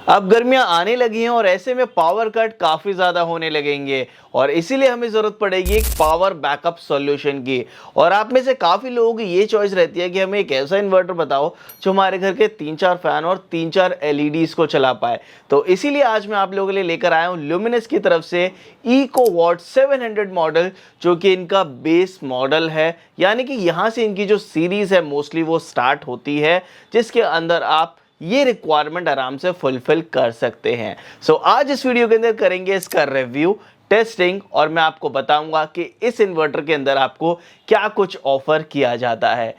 अब गर्मियां आने लगी हैं और ऐसे में पावर कट काफ़ी ज़्यादा होने लगेंगे और इसीलिए हमें ज़रूरत पड़ेगी एक पावर बैकअप सॉल्यूशन की। और आप में से काफ़ी लोगों की ये चॉइस रहती है कि हमें एक ऐसा इन्वर्टर बताओ जो हमारे घर के 3-4 फैन और 3-4 एलईडीज़ को चला पाए। तो इसीलिए आज मैं आप लोगों के लिए लेकर आया हूँ ल्यूमिनस की तरफ से EcoWatt 700 मॉडल, जो कि इनका बेस मॉडल है, यानी कि यहाँ से इनकी जो सीरीज़ है मोस्टली वो स्टार्ट होती है, जिसके अंदर आप ये रिक्वायरमेंट आराम से फुलफिल कर सकते हैं। सो आज इस वीडियो के अंदर करेंगे इसका रिव्यू, टेस्टिंग और मैं आपको बताऊंगा कि इस इन्वर्टर के अंदर आपको क्या कुछ ऑफर किया जाता है।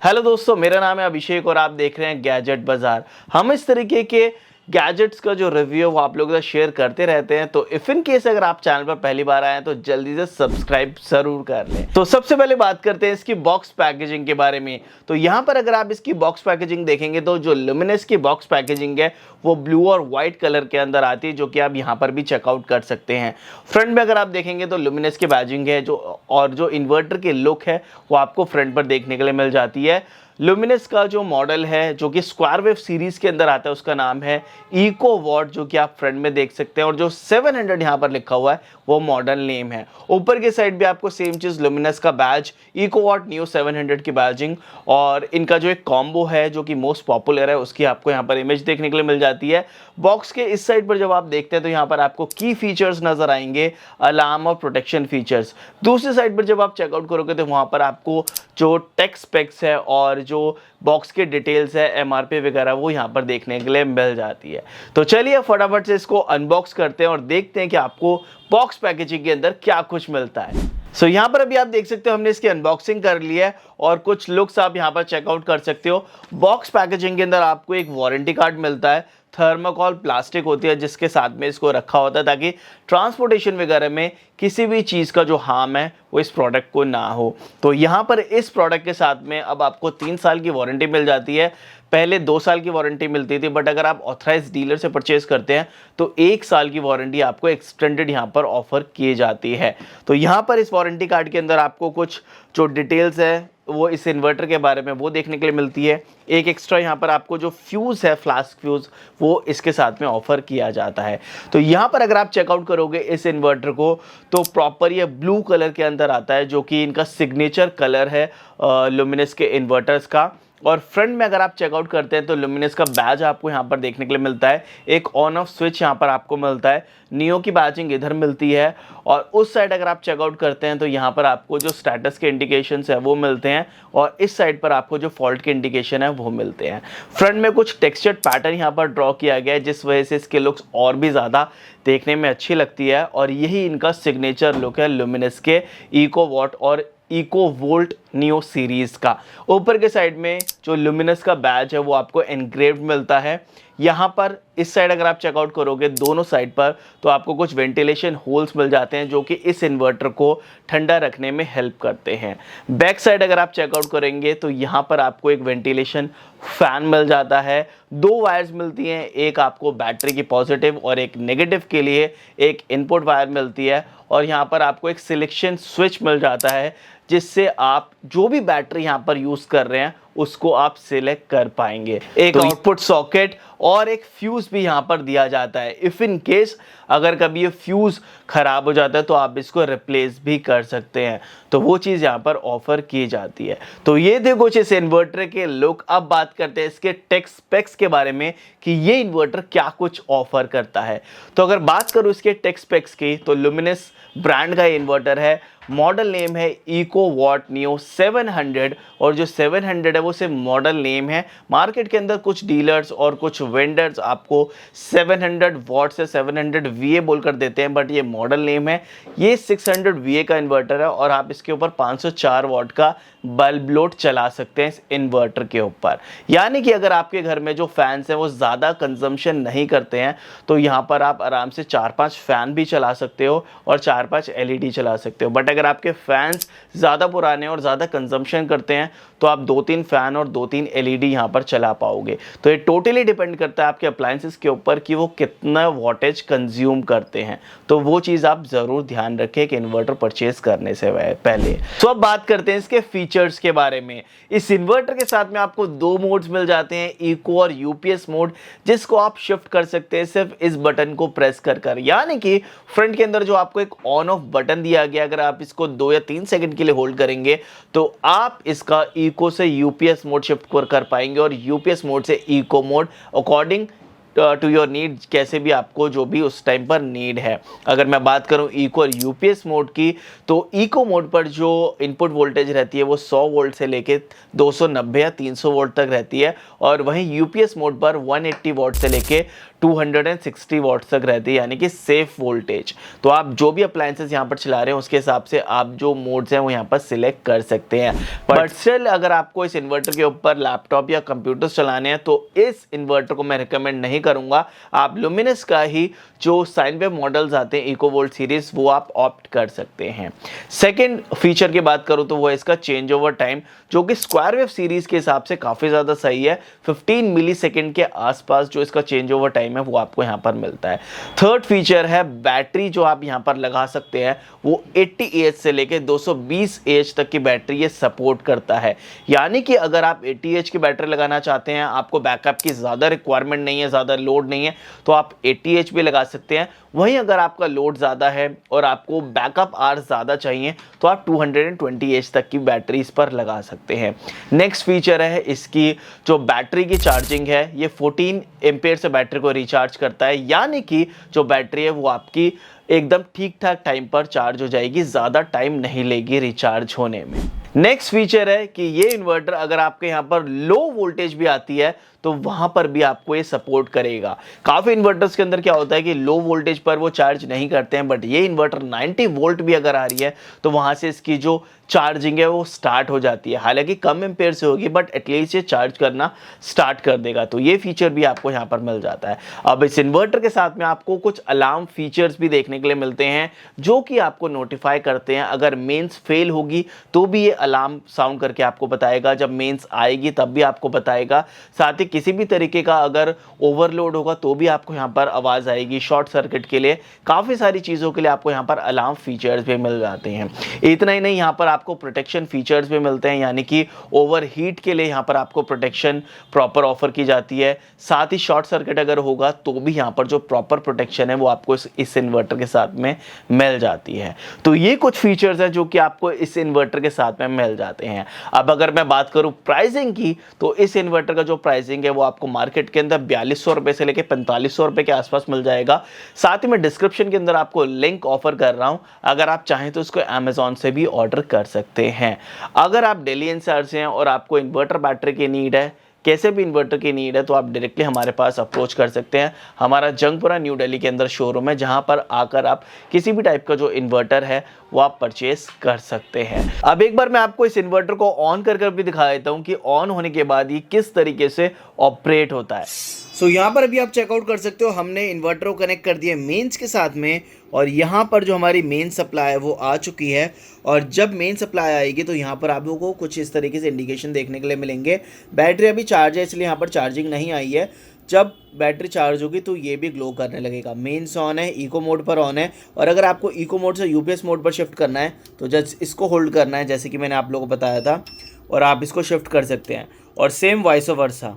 हेलो दोस्तों, मेरा नाम है अभिषेक और आप देख रहे हैं गैजेट बाजार। हम इस तरीके के गैजेट्स का जो रिव्यू वो आप लोगों के साथ शेयर करते रहते हैं। तो इफ इन केस अगर आप चैनल पर पहली बार आए हैं तो जल्दी से सब्सक्राइब जरूर कर लें। तो सबसे पहले बात करते हैं इसकी बॉक्स पैकेजिंग के बारे में। तो यहाँ पर अगर आप इसकी बॉक्स पैकेजिंग देखेंगे तो जो ल्यूमिनस की बॉक्स पैकेजिंग है वो ब्लू और व्हाइट कलर के अंदर आती है, जो कि आप यहाँ पर भी चेकआउट कर सकते हैं। फ्रंट में अगर आप देखेंगे तो ल्यूमिनस की बैजिंग है जो इन्वर्टर की लुक है वो आपको फ्रंट पर देखने के लिए मिल जाती है। ल्यूमिनस का जो मॉडल है जो कि स्क्वायर वेव सीरीज के अंदर आता है उसका नाम है EcoWatt, जो कि आप फ्रंट में देख सकते हैं, और जो 700 यहाँ पर लिखा हुआ है वो मॉडल नेम है। ऊपर की साइड भी आपको सेम चीज़ ल्यूमिनस का बैज EcoWatt Neo 700 की बैजिंग और इनका जो एक कॉम्बो है जो कि मोस्ट पॉपुलर है उसकी आपको यहाँ पर इमेज देखने के लिए मिल जाती है। बॉक्स के इस साइड पर जब आप देखते हैं तो यहाँ पर आपको की फीचर्स नजर आएंगे, अलार्म और प्रोटेक्शन फीचर्स। दूसरी साइड पर जब आप चेकआउट करोगे तो वहाँ पर आपको जो टेक स्पेक्स है और जो बॉक्स के डिटेल्स है, MRP वगैरह, वो यहाँ पर देखने के लिए मिल जाती है। तो चलिए फटाफट से इसको अनबॉक्स करते हैं और देखते हैं कि आपको बॉक्स पैकेजिंग के अंदर क्या कुछ मिलता है। सो यहाँ पर अभी आप देख सकते हो हमने इसकी अनबॉक्सिंग कर ली है और कुछ लुक्स आप यहाँ पर चेकआउट कर सकते हो। बॉक्स पैकेजिंग के अंदर आपको एक वारंटी कार्ड मिलता है। थर्माकोल प्लास्टिक होती है जिसके साथ में इसको रखा होता है ताकि ट्रांसपोर्टेशन वगैरह में किसी भी चीज़ का जो हार्म है वो इस प्रोडक्ट को ना हो। तो यहाँ पर इस प्रोडक्ट के साथ में अब आपको 3 साल की वारंटी मिल जाती है। पहले 2 साल की वारंटी मिलती थी, बट अगर आप ऑथराइज डीलर से परचेज करते हैं तो 1 साल की वारंटी आपको एक्सटेंडेड यहाँ पर ऑफर की जाती है। तो यहाँ पर इस वारंटी कार्ड के अंदर आपको कुछ जो डिटेल्स है वो इस इन्वर्टर के बारे में वो देखने के लिए मिलती है। एक एक्स्ट्रा यहाँ पर आपको जो फ्यूज़ है, फ्लास्क फ्यूज़, वो इसके साथ में ऑफर किया जाता है। तो यहाँ पर अगर आप चेकआउट करोगे इस इन्वर्टर को तो प्रॉपर ये ब्लू कलर के अंदर आता है, जो कि इनका सिग्नेचर कलर है ल्यूमिनस के इन्वर्टर्स का। और फ्रंट में अगर आप चेकआउट करते हैं तो ल्यूमिनस का बैज आपको यहाँ पर देखने के लिए मिलता है। एक ऑन ऑफ स्विच यहाँ पर आपको मिलता है। नियो की बैजिंग इधर मिलती है और उस साइड अगर आप चेकआउट करते हैं तो यहाँ पर आपको जो स्टेटस के इंडिकेशंस है वो मिलते हैं और इस साइड पर आपको जो फॉल्ट के इंडिकेशन है वो मिलते हैं। फ्रंट में कुछ टेक्सचर्ड पैटर्न यहाँ पर ड्रॉ किया गया है जिस वजह से इसके लुक्स और भी ज़्यादा देखने में अच्छी लगती है और यही इनका सिग्नेचर लुक है ल्यूमिनस के EcoWatt और EcoVolt Neo सीरीज का। ऊपर के साइड में जो ल्यूमिनस का बैज है वो आपको एनग्रेव्ड मिलता है। यहाँ पर इस साइड अगर आप चेकआउट करोगे दोनों साइड पर तो आपको कुछ वेंटिलेशन होल्स मिल जाते हैं जो कि इस इन्वर्टर को ठंडा रखने में हेल्प करते हैं। बैक साइड अगर आप चेकआउट करेंगे तो यहाँ पर आपको एक वेंटिलेशन फैन मिल जाता है। 2 वायर्स मिलती हैं, एक आपको बैटरी की पॉजिटिव और एक नेगेटिव के लिए एक इनपुट वायर मिलती है और यहाँ पर आपको एक सिलेक्शन स्विच मिल जाता है जिससे आप जो भी बैटरी यहाँ पर यूज़ कर रहे हैं उसको आप सिलेक्ट कर पाएंगे। एक आउटपुट सॉकेट और एक फ्यूज़ भी यहाँ पर दिया जाता है। इफ़ इन केस अगर कभी ये फ्यूज़ ख़राब हो जाता है तो आप इसको रिप्लेस भी कर सकते हैं, तो वो चीज़ यहाँ पर ऑफ़र की जाती है। तो ये थे कुछ इस इन्वर्टर के लुक। अब बात करते हैं इसके टेक स्पेक्स के बारे में कि ये इन्वर्टर क्या कुछ ऑफ़र करता है। तो अगर बात करूँ इसके टेक स्पेक्स की तो ल्यूमिनस ब्रांड का इन्वर्टर है। मॉडल नेम है EcoWatt Neo 700 और जो 700 है वो सिर्फ मॉडल नेम है। मार्केट के अंदर कुछ डीलर्स और कुछ वेंडर्स आपको 700 वॉट से 700 VA बोलकर देते हैं, बट ये मॉडल नेम है। ये 600 VA का इन्वर्टर है और आप इसके ऊपर 504 वॉट का बल्ब लोड चला सकते हैं इस इन्वर्टर के ऊपर। यानी कि अगर आपके घर में जो फैंस हैं वो ज़्यादा कंजम्पशन नहीं करते हैं तो यहाँ पर आप आराम से 4-5 फैन भी चला सकते हो और 4-5 LED चला सकते हो। बट अगर आपके फैंस ज़्यादा पुराने और ज़्यादा कंजम्पशन करते हैं तो आप 2-3 फैन और 2-3 एलईडी यहाँ पर चला पाओगे। तो ये टोटली डिपेंड करता है आपके अप्लायंसेस के ऊपर कि वो कितना वॉटेज कंज्यूम करते हैं। तो वो चीज़ आप ज़रूर ध्यान रखें कि इन्वर्टर परचेज करने से पहले। तो अब बात करते हैं इसके फीचर्स के बारे में। इस इन्वर्टर के साथ में आपको 2 मोड्स मिल जाते हैं, इको और यूपीएस मोड, जिसको आप शिफ्ट कर सकते हैं सिर्फ इस बटन को प्रेस कर। यानी कि फ्रंट के अंदर जो आपको एक ऑन ऑफ बटन दिया गया, अगर आप इसको 2 या 3 सेकंड के लिए होल्ड करेंगे तो आप इसका इको से यूपीएस मोड शिफ्ट कर पाएंगे और यूपीएस मोड से eco mode according to your need, कैसे भी आपको जो भी उस टाइम पर नीड है। अगर मैं बात करूं इको और यूपीएस मोड की, तो इको मोड पर जो इनपुट वोल्टेज रहती है वो 100 वोल्ट से लेके 290 या 300 वोल्ट तक रहती है, और वहीं यूपीएस मोड पर 180 वोल्ट से लेके 260 वॉट तक रहती है, यानी कि सेफ वोल्टेज। तो आप जो भी अप्लायंसेस यहाँ पर चला रहे हैं उसके हिसाब से आप जो मोड्स हैं वो यहाँ पर सिलेक्ट कर सकते हैं। बट स्टिल अगर आपको इस इन्वर्टर के ऊपर लैपटॉप या कंप्यूटर्स चलाने हैं तो इस इन्वर्टर को मैं रिकमेंड नहीं करूंगा। आप लुमिनस का ही जो साइन वेव मॉडल्स आते हैं इको वोल्ट सीरीज, वो आप ऑप्ट कर सकते हैं। सेकेंड फीचर की बात करूँ तो वो है इसका चेंज ओवर टाइम, जो कि स्क्वायर वेव सीरीज के हिसाब से काफ़ी ज़्यादा सही है। 15 मिली सेकेंड के आसपास जो इसका चेंज ओवर टाइम है वो आपको यहाँ पर मिलता है। थर्ड फीचर है बैटरी, जो आप यहाँ पर लगा सकते हैं वो 80 AH से लेके 220 AH तक की बैटरी ये सपोर्ट करता है। यानी कि अगर आप 80 AH की बैटरी लगाना चाहते हैं, आपको बैकअप की ज़्यादा रिक्वायरमेंट नहीं है, ज़्यादा लोड नहीं है, तो आप 80 AH भी लगा सकते हैं। वहीं अगर आपका लोड ज़्यादा है और आपको बैकअप आवर ज़्यादा चाहिए तो आप 220 AH तक की बैटरी इस पर लगा सकते हैं। नेक्स्ट फीचर है इसकी जो बैटरी की चार्जिंग है, ये 14 एम्पेयर से बैटरी को रिचार्ज करता है, यानी कि जो बैटरी है वो आपकी एकदम ठीक ठाक टाइम पर चार्ज हो जाएगी, ज़्यादा टाइम नहीं लेगी रिचार्ज होने में। नेक्स्ट फीचर है कि ये इन्वर्टर अगर आपके यहाँ पर लो वोल्टेज भी आती है तो वहाँ पर भी आपको ये सपोर्ट करेगा। काफ़ी इन्वर्टर्स के अंदर क्या होता है कि लो वोल्टेज पर वो चार्ज नहीं करते हैं, बट ये इन्वर्टर 90 वोल्ट भी अगर आ रही है तो वहाँ से इसकी जो चार्जिंग है वो स्टार्ट हो जाती है। हालांकि कम एम्पेयर से होगी बट एटलीस्ट ये चार्ज करना स्टार्ट कर देगा, तो ये फीचर भी आपको यहाँ पर मिल जाता है। अब इस इन्वर्टर के साथ में आपको कुछ अलार्म फीचर्स भी देखने के लिए मिलते हैं, जो कि आपको नोटिफाई करते हैं। अगर मेंस फेल होगी तो भी ये अलार्म साउंड करके आपको बताएगा, जब मेंस आएगी तब भी आपको बताएगा। साथ ही किसी भी तरीके का अगर ओवरलोड होगा तो भी आपको यहाँ पर आवाज़ आएगी। शॉर्ट सर्किट के लिए, काफ़ी सारी चीज़ों के लिए आपको यहाँ पर अलार्म फीचर्स भी मिल जाते हैं। इतना ही नहीं, यहाँ पर आपको प्रोटेक्शन फीचर्स भी मिलते हैं, यानी कि ओवरहीट के लिए यहाँ पर आपको प्रोटेक्शन प्रॉपर ऑफर की जाती है। साथ ही शॉर्ट सर्किट अगर होगा तो भी यहाँ पर जो प्रॉपर प्रोटेक्शन है वो आपको इस इन्वर्टर के साथ में मिल जाती है। तो ये कुछ फीचर्स हैं जो कि आपको इस इन्वर्टर के साथ में मिल जाते हैं। अब अगर मैं बात करूँ प्राइसिंग की, तो इस इन्वर्टर का जो प्राइसिंग है वो आपको मार्केट के अंदर 4200 रुपए से लेकर 4500 रुपए के आसपास मिल जाएगा। साथ ही मैं डिस्क्रिप्शन के अंदर आपको लिंक ऑफर कर रहा हूं, अगर आप चाहें तो उसको अमेजॉन से भी ऑर्डर कर सकते हैं। अगर आप दिल्ली एनसीआर से हैं और आपको इन्वर्टर बैटरी की नीड है, कैसे भी इन्वर्टर की नीड है, तो आप डायरेक्टली हमारे पास अप्रोच कर सकते हैं। हमारा जंगपुरा न्यू दिल्ली के अंदर शोरूम है, जहां पर आकर आप किसी भी टाइप का जो इन्वर्टर है वो आप परचेस कर सकते हैं। अब एक बार मैं आपको इस इन्वर्टर को ऑन कर भी दिखा देता हूं कि ऑन होने के बाद ये किस तरीके से ऑपरेट होता है। सो यहाँ पर अभी आप चेकआउट कर सकते हो, हमने इन्वर्टर को कनेक्ट कर दिया मेंस के साथ में, और यहाँ पर जो हमारी मेन सप्लाई है वो आ चुकी है। और जब मेन सप्लाई आएगी तो यहाँ पर आप लोगों को कुछ इस तरीके से इंडिकेशन देखने के लिए मिलेंगे। बैटरी अभी चार्ज है इसलिए यहाँ पर चार्जिंग नहीं आई है। जब बैटरी चार्ज होगी तो ये भी ग्लो करने लगेगा। मेन्स ऑन है, इको मोड पर ऑन है, और अगर आपको इको मोड से यूपीएस मोड पर शिफ्ट करना है तो जस्ट इसको होल्ड करना है, जैसे कि मैंने आप लोगों को बताया था, और आप इसको शिफ्ट कर सकते हैं। और सेम वाइस वर्सा।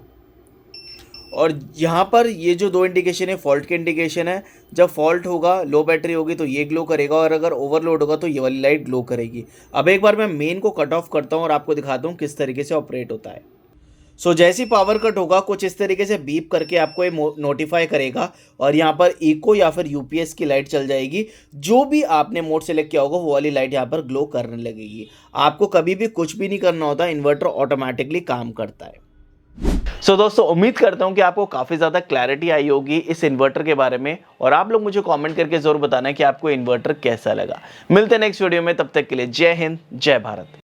और यहाँ पर ये जो 2 इंडिकेशन है फॉल्ट के इंडिकेशन है। जब फॉल्ट होगा, लो बैटरी होगी तो ये ग्लो करेगा, और अगर ओवरलोड होगा तो ये वाली लाइट ग्लो करेगी। अब एक बार मैं मेन को कट ऑफ करता हूँ और आपको दिखाता हूँ किस तरीके से ऑपरेट होता है। सो जैसे ही पावर कट होगा कुछ इस तरीके से बीप करके आपको ये नोटिफाई करेगा, और यहाँ पर इको या फिर यूपीएस की लाइट चल जाएगी। जो भी आपने मोड सेलेक्ट किया होगा वो वाली लाइट यहाँ पर ग्लो करने लगेगी। आपको कभी भी कुछ भी नहीं करना होता, इन्वर्टर ऑटोमेटिकली काम करता है। सो दोस्तों, उम्मीद करता हूं कि आपको काफ़ी ज़्यादा क्लैरिटी आई होगी इस इन्वर्टर के बारे में, और आप लोग मुझे कमेंट करके ज़रूर बताना कि आपको इन्वर्टर कैसा लगा। मिलते हैं नेक्स्ट वीडियो में, तब तक के लिए जय हिंद, जय भारत।